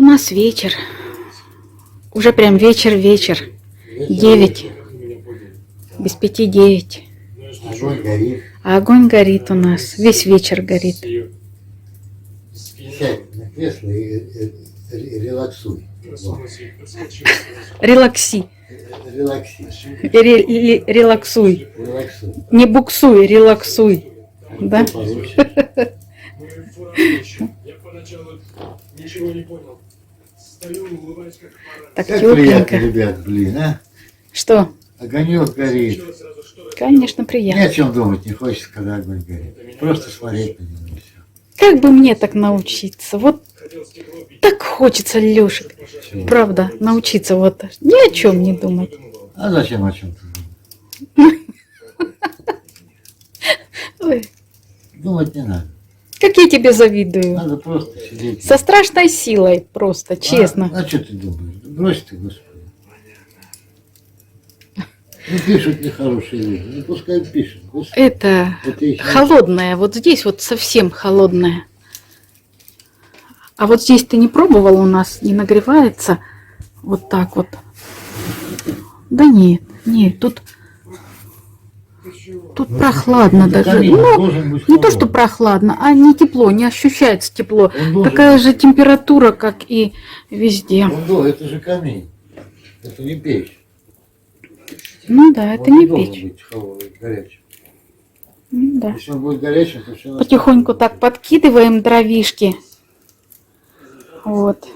У нас вечер. Уже прям вечер. 9. Без 5-9. Огонь горит. А огонь горит у нас. Весь вечер горит. Сядь на кресло и релаксуй. Релакси. Релакси. Релаксуй. Релаксуй. Не буксуй, релаксуй. Да? Я поначалу ничего не понял. Стою, улыбаюсь, как пара. Так Как приятно, тепленько. ребят, блин, а? Что? Огонек горит. Конечно, Ни приятно. о чем думать не хочется, когда огонь горит. Просто смотреть на него и все. Как бы мне так научиться? Вот так хочется, Лешек. Правда, научиться вот ни о чем не думать. А зачем о чем-то думать? Ой, Думать не надо. как я тебе завидую. Надо просто сидеть. Со страшной силой просто, честно. А что ты думаешь? Брось ты, Господи. Ну, пишут нехорошие люди. Ну, пускай пишут. Господи. Это еще- холодное, вот здесь вот совсем холодное. А вот здесь ты не пробовал, у нас не нагревается вот так вот. Да нет, тут прохладно Ну, даже. камин Ну, должен быть не то, что холодный. прохладно, а не тепло, не ощущается тепло. Он должен Такая быть. же температура, как и везде. Это же камин. Это не печь. Ну да, это Он не должен печь. быть холодный, горячим. Да. Если он будет горячим, то все Потихоньку так подкидываем дровишки. Вот.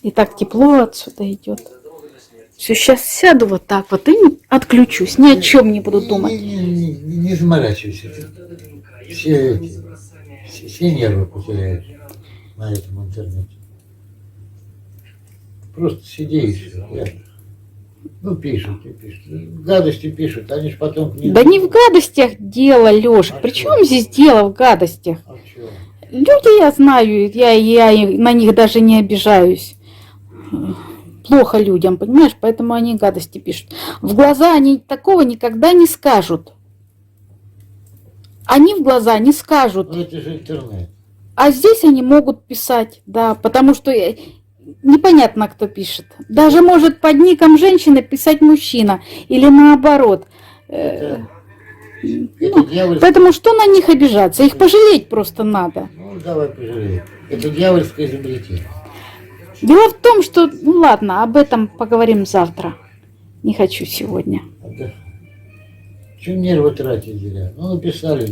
И так тепло отсюда идет. Все, сейчас сяду вот так вот и отключусь. Ни о чем не буду думать. Не заморачивайся. Все нервы потеряешь на этом интернете. Просто сиди и все. Ну, пишут и пишут. Гадости пишут, они же потом... Да не в гадостях дело, Леша. При чем здесь дело в гадостях? А чё? Люди я знаю, я на них даже не обижаюсь. Плохо людям, понимаешь? Поэтому они гадости пишут. В глаза они такого никогда не скажут. Они в глаза не скажут. Ну, это же интернет. А здесь они могут писать, да, потому что непонятно, кто пишет. Даже может под ником женщины писать мужчина или наоборот. Это Ну, дьявольское... поэтому что на них обижаться? Их пожалеть просто надо. Ну, давай пожалеем. Это дьявольское изобретение. Дело в том, что, ну ладно, об этом поговорим завтра. Не хочу сегодня. Чем нервы тратить зря? Ну, написали.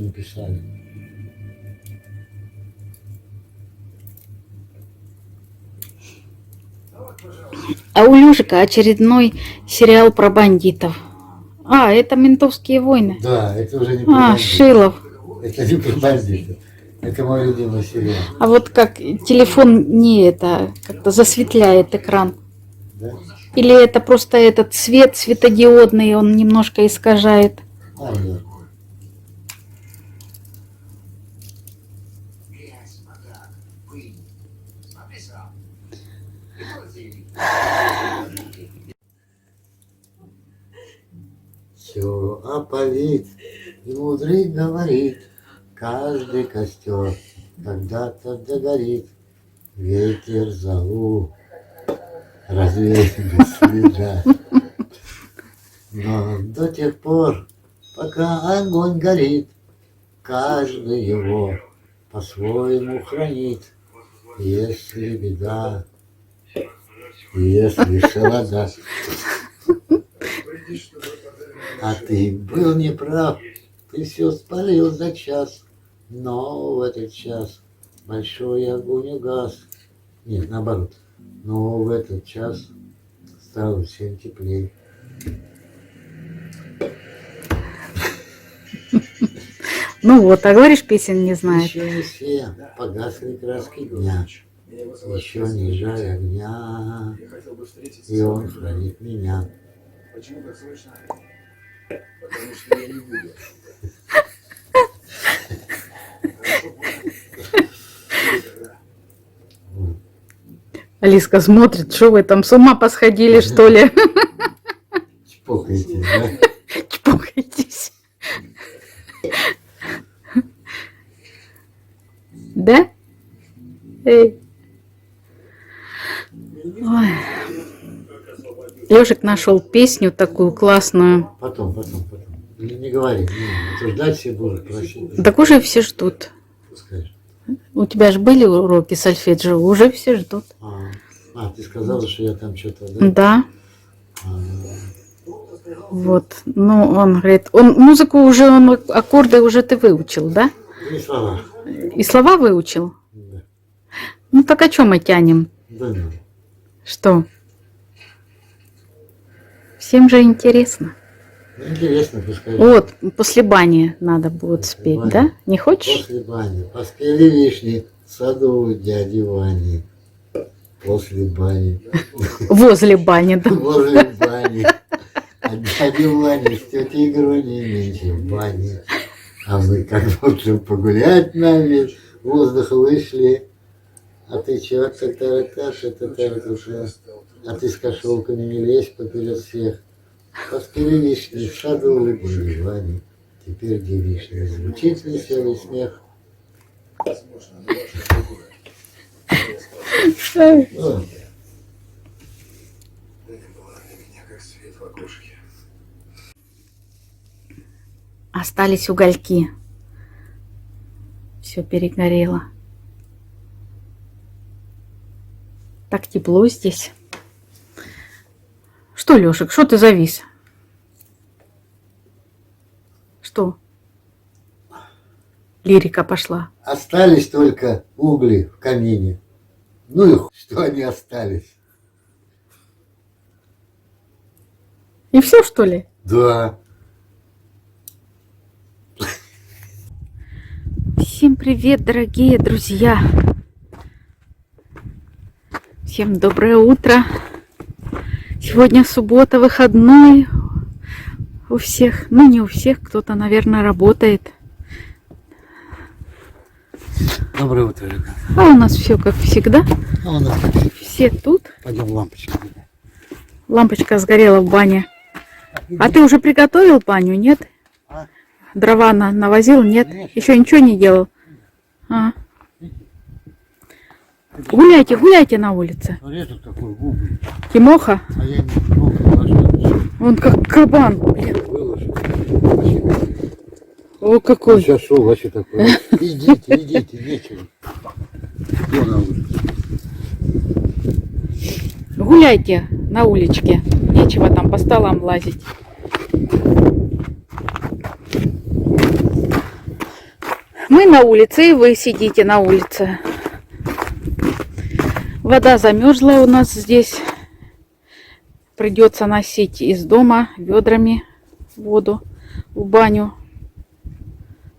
А у Лёшика очередной сериал про бандитов. А, это «Ментовские войны». Да, это уже не про А, бандитов. Шилов. Это не про бандитов. Это мой любимый сериал. А вот как телефон не это, как-то засветляет экран. Да? Или это просто этот свет светодиодный, он немножко искажает. А, нет. Все опалит и мудрый говорит, каждый костер когда-то догорит, ветер зову, развеет без следа. Но до тех пор, пока огонь горит, каждый его по-своему хранит. Если беда, если холода, а ты был неправ, ты все спалил за час, но в этот час большой огонь угас. Нет, наоборот, но в этот час стало всем теплее. Ну вот, а говоришь, песен не знает. Еще не все погасли краски дня, еще не жаль огня, и он хранит меня. Почему так слышно? Потому что я не буду. Алиска смотрит, что вы там с ума посходили, что ли? Чпокаетесь, да? Чпокайтесь. Да? Эй. Ой. Лёшик нашел песню такую классную. Потом. Не говори, а то ждать все будут, просить. Так уже все ждут. Пускай. У тебя же были уроки сольфеджио, уже все ждут. Ты сказала, что я там что-то, да? Да. А, Вот. Ну, он говорит, музыку уже, он аккорды уже ты выучил, да? не слова. И слова выучил? Да. Ну так о чем мы тянем? Да ну. Что? Всем же интересно. Ну, интересно, пускай. Вот, после бани надо будет После спеть, бани. да? Не хочешь? После бани. Поспели вишни в саду у дяди Вани. После бани. Возле бани, да? Возле бани. А дядя Ваня с тетей Гроней нынче в бане. А мы как будто погулять нами, воздух вышли. А ты чё, а ты с кошелками не лезь поперед всех. Поспели вишни в саду у диване. Теперь где вишня звучит веселый смех. О, Остались угольки. Все перегорело. Так тепло здесь. Что, Лешек, что ты завис? Что? Лирика пошла. остались только угли в камине. Ну и что они остались? И все, что ли? Да. Всем привет, дорогие друзья! Всем доброе утро! Сегодня суббота, выходной у всех. Ну, не у всех, кто-то, наверное, работает. Доброе утро, Люка. А у нас все как всегда. А у нас Все тут. пойдем лампочки. Лампочка сгорела в бане. А ты уже приготовил баню, нет? А? Дрова навозил, нет? Нет. Еще ничего не делал? А. Гуляйте, гуляйте на улице. Резу такой губы. Тимоха, А я не много положил. он как кабан, блин. Выложил. О, какой. Сейчас шел вообще такой. Идите, нечего. Кто на улице? Гуляйте на уличке. Нечего там по столам лазить. Мы на улице, и вы сидите на улице. Вода замерзла у нас здесь. Придется носить из дома ведрами воду в баню.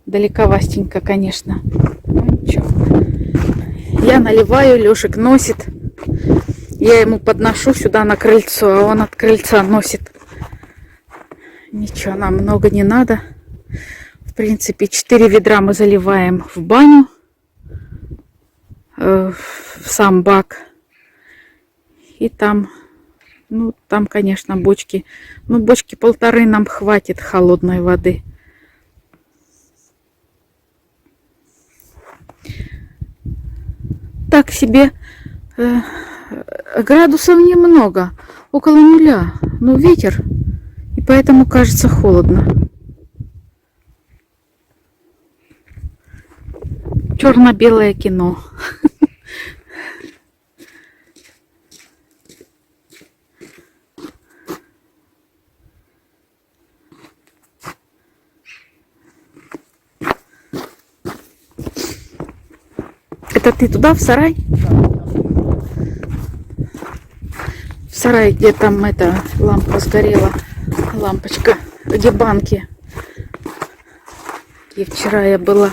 Далековастенько, конечно. Ну, ничего. Я наливаю, Лешек носит. Я ему подношу сюда на крыльцо, а он от крыльца носит. Ничего, нам много не надо. В принципе, 4 ведра мы заливаем в баню. В сам бак. И там, ну, там, конечно, бочки. Ну, бочки 1,5 нам хватит холодной воды. Так себе градусов немного, около 0. Но ветер, и поэтому кажется холодно. Черно-белое кино. Это ты туда, в сарай? В сарае, где там эта лампа сгорела. Лампочка, где банки. И вчера я была.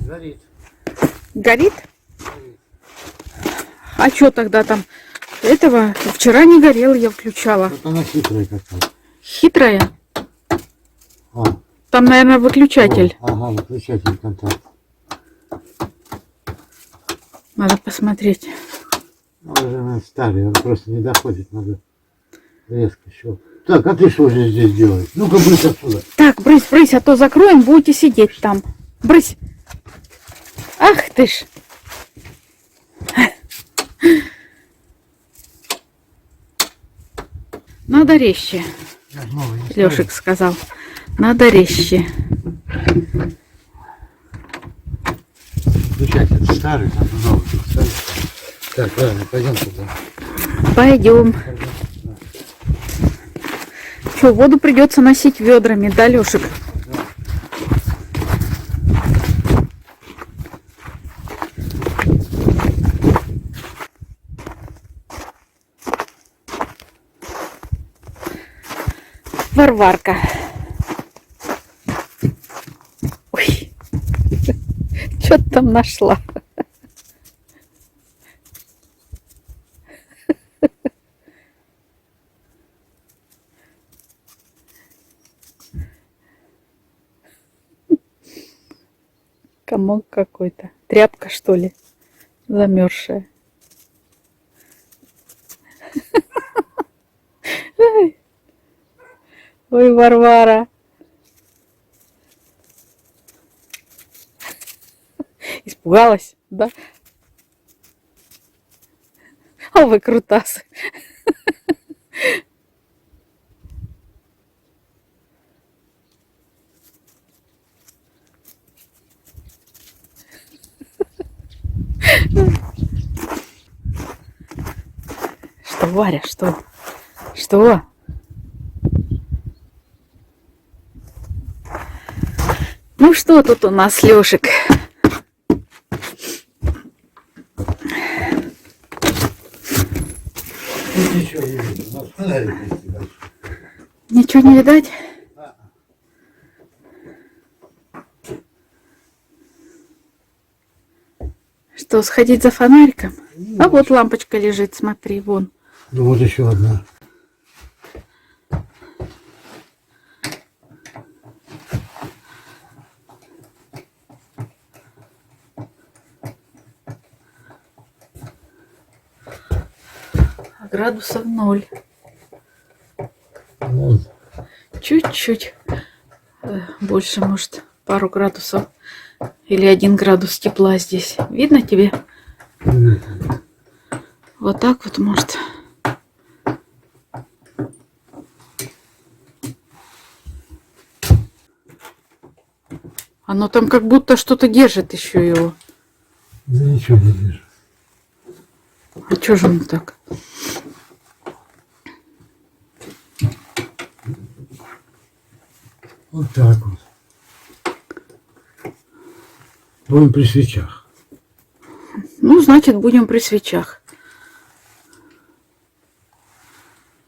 Горит. Горит? А что тогда там? Этого вчера не горел, я включала. Вот она хитрая какая. Хитрая. А, Там, наверное, выключатель. ага, выключатель контакт. Надо посмотреть. Уже она старый, он просто не доходит, надо резко еще. Так, а ты что же здесь делаешь? Ну-ка, брысь отсюда. Так, брысь, брысь, а то закроем, будете сидеть там. Брысь. Ах ты ж. Надо резче, Я ж новый не Лешек сказал. Надо резче. Включать этот старый, надо новый поставить. Так, ладно, пойдем туда. Пойдем. Что, воду придется носить ведрами, да, Лешек? Варварка. Ой, что ты там нашла? Комок какой-то. Тряпка, что ли? Замерзшая. Ой, Варвара. Испугалась, да? А вы крутасы. Что, Варя, что? Что? Ну что тут у нас, Лешек? Ничего не видно, у нас фонарик есть большой. Ничего не видать? Что, сходить за фонариком? А вот лампочка лежит, смотри, вон. Ну вот еще одна. Градусов 0. Вон. Чуть-чуть больше, может, пару градусов. Или 1 градус тепла здесь. Видно тебе? Вот так вот, может. Оно там как будто что-то держит еще его. Да ничего не вижу. А что же он так? Вот так вот. Будем при свечах. Ну, значит, будем при свечах.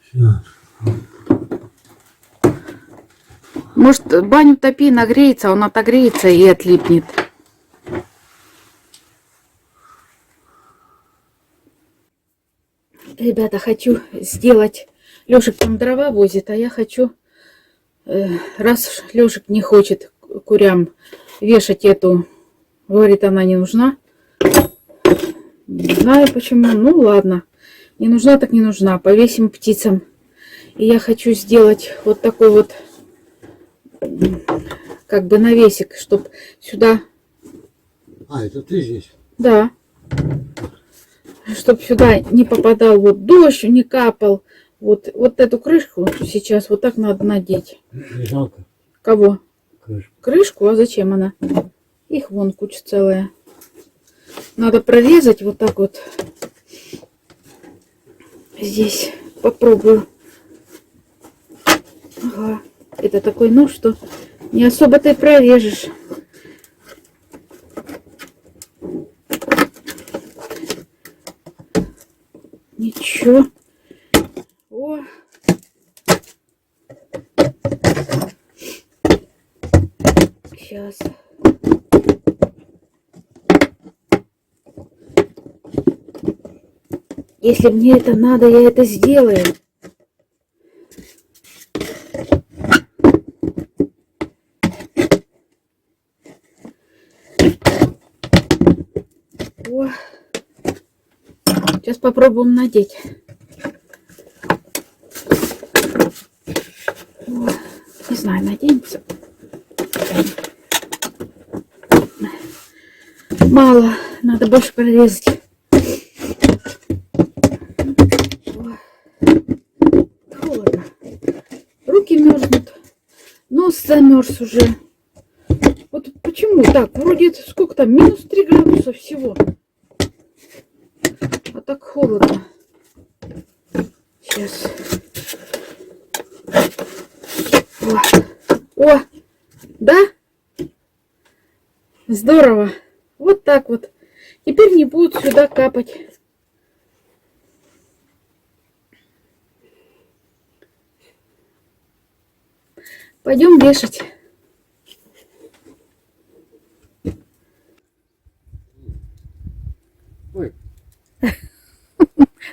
Всё. Может, баню топи, нагреется, он отогреется и отлипнет. Ребята, хочу сделать... Лешек там дрова возит, а я хочу... раз Лешек не хочет курям вешать эту... Говорит, она не нужна. Не знаю почему. Ну, ладно. Не нужна, так не нужна. Повесим птицам. И я хочу сделать вот такой вот... Как бы навесик, чтобы сюда... А, это ты здесь? Да. Чтобы сюда не попадал вот дождь, не капал. Вот эту крышку сейчас вот так надо надеть. Не жалко? Кого? Крышку. Крышку? А зачем она? Их вон куча целая. Надо прорезать вот так вот. Здесь попробую. Ага. Это такой нож, что не особо ты прорежешь. Ничего. О. Сейчас. Если мне это надо, я это сделаю. О. Сейчас попробуем надеть. О, не знаю, наденется. Мало, надо больше прорезать. Холодно. Руки мерзнут. Нос замерз уже. Вот почему так? Вроде сколько там? Минус 3 градуса всего. А так холодно. Сейчас. О, да? Здорово. Вот так вот. Теперь не будут сюда капать. Пойдем вешать. Ой,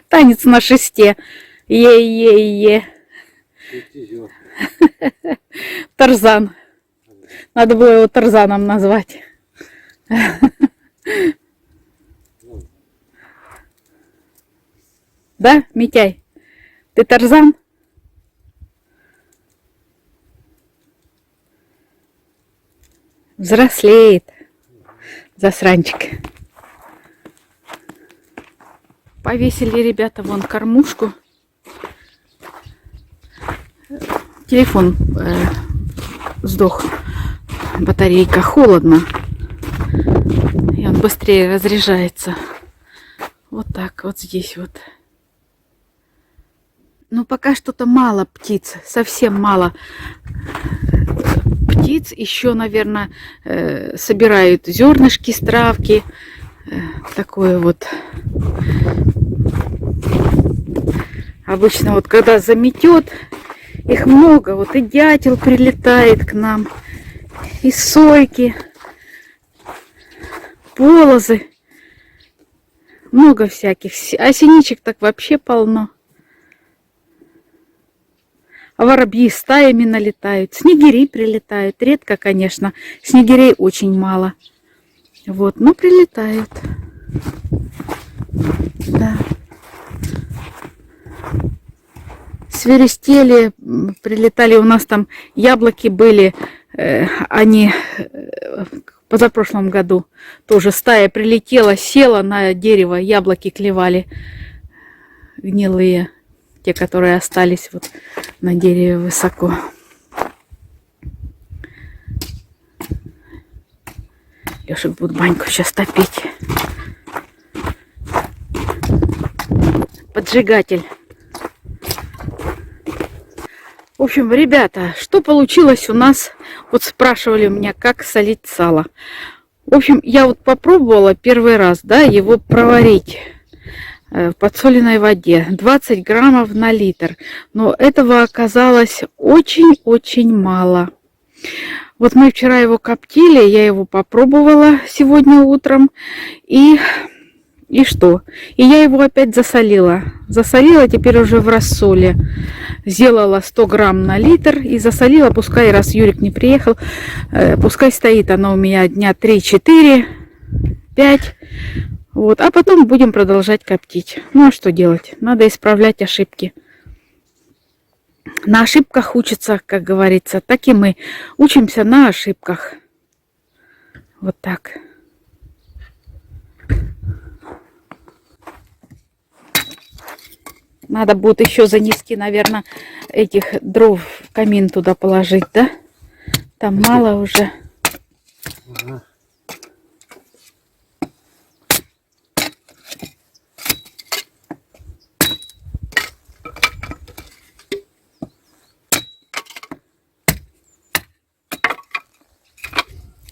Танец на шесте. Е-е-е. стриптизер. Тарзан. Надо было его Тарзаном назвать. Да, Митяй? Ты Тарзан? Взрослеет. Засранчик. Повесили ребята вон кормушку. Телефон сдох. Батарейка, холодно. И он быстрее разряжается. Вот так, вот здесь вот. Но пока что-то мало птиц. Совсем мало птиц. Еще, наверное, собирают зернышки с травки. Такое вот. Обычно вот когда заметет, их много. Вот и дятел прилетает к нам. И сойки. Полозы. Много всяких. А синичек так вообще полно. А воробьи стаями налетают. Снегири прилетают. Редко, конечно. Снегирей очень мало. Вот, но прилетают. Да. Свиристели прилетали. У нас там яблоки были. Они в позапрошлом году тоже стая прилетела, села на дерево, яблоки клевали гнилые, те, которые остались вот на дереве высоко. Лешек будет баньку сейчас топить. Поджигатель. В общем, ребята, что получилось у нас? Вот спрашивали у меня, как солить сало. В общем, я вот попробовала первый раз, да, его проварить в подсоленной воде. 20 граммов на литр. Но этого оказалось очень-очень мало. Вот мы вчера его коптили, я его попробовала сегодня утром. И что? И я его опять засолила. Засолила теперь уже в рассоле. Сделала 100 грамм на литр и засолила. Пускай, раз Юрик не приехал, пускай стоит оно у меня дня 3-4, 5. Вот. А потом будем продолжать коптить. Ну а что делать? Надо исправлять ошибки. На ошибках учатся, как говорится. Так и мы учимся на ошибках. Вот так. Надо будет еще занести, наверное, этих дров в камин туда положить, да? Там мало уже. Ага.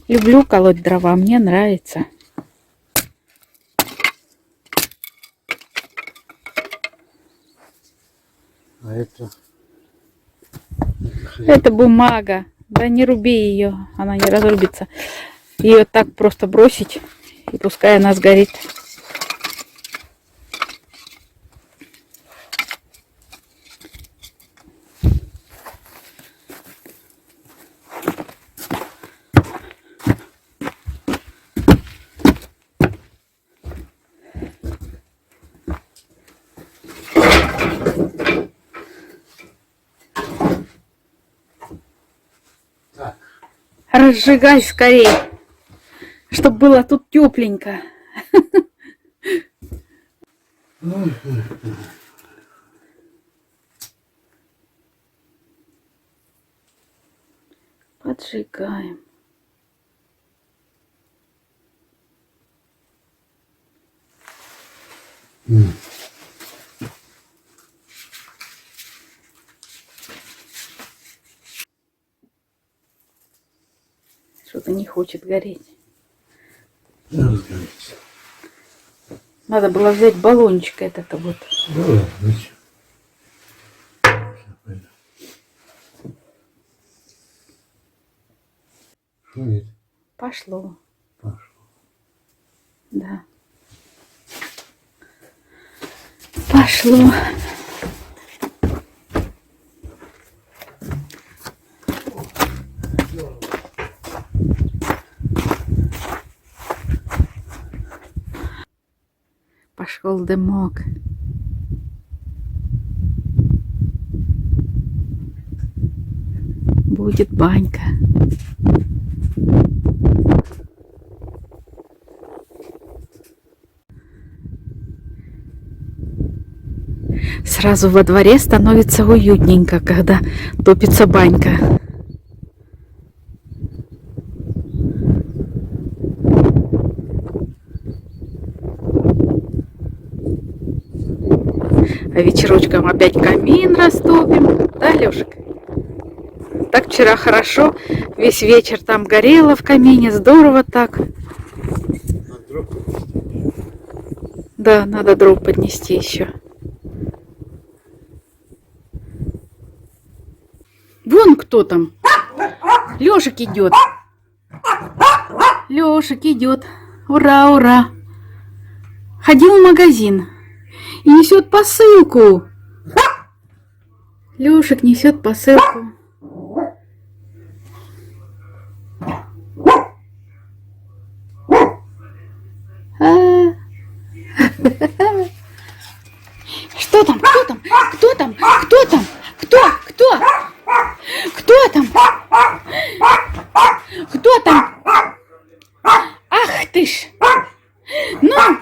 Люблю колоть дрова, мне нравится. А это? Это бумага. Да не руби ее, она не разрубится. Ее так просто бросить, и пускай она сгорит. Разжигай скорей, чтобы было тут тепленько. Поджигаем. Что-то не хочет гореть. Надо было взять баллончик этот вот. Да, зачем? Что это? Пошло. Пошло. Да. Пошло. Пошел дымок. Будет банька. Сразу во дворе становится уютненько, когда топится банька. А вечерочком опять камин растопим. Да, Лёшек? Так вчера хорошо. Весь вечер там горело в камине. Здорово так. Да, надо дров поднести еще. Вон кто там. Лёшек идет. Лёшек идет. Ура, ура. Ходил в магазин. И несет посылку. Лёшек несет посылку. Что там? Кто там? Кто там? Кто там? Кто? Кто? Кто там? Кто там? Ах ты ж! Ну!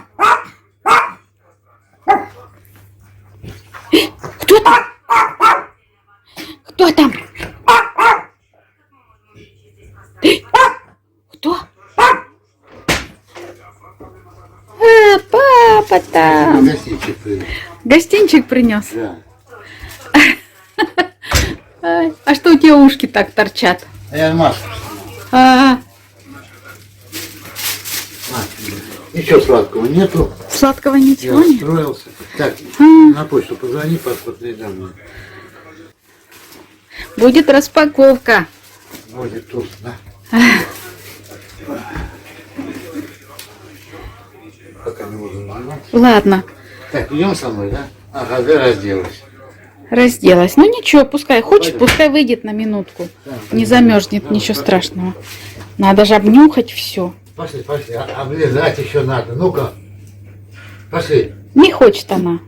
Кто там? Кто там? Кто? Папа там. Гостинчик принес. Гостинчик принес. Да. А что у тебя ушки так торчат? А я маску. Ничего сладкого нету. Сладкого Я ничего нет? устроился. Так, на почту позвони, паспортные данные. Будет распаковка. Будет тут, да? Пока не буду заниматься. Ладно, Так, идем со мной, да? Ага, да, разделась. разделась. Ну ничего, пускай хочет, пускай выйдет на минутку. Не замерзнет, ничего страшного. Надо же обнюхать все. Пошли, пошли. Облизать еще надо. Ну-ка. Пошли. Не хочет она.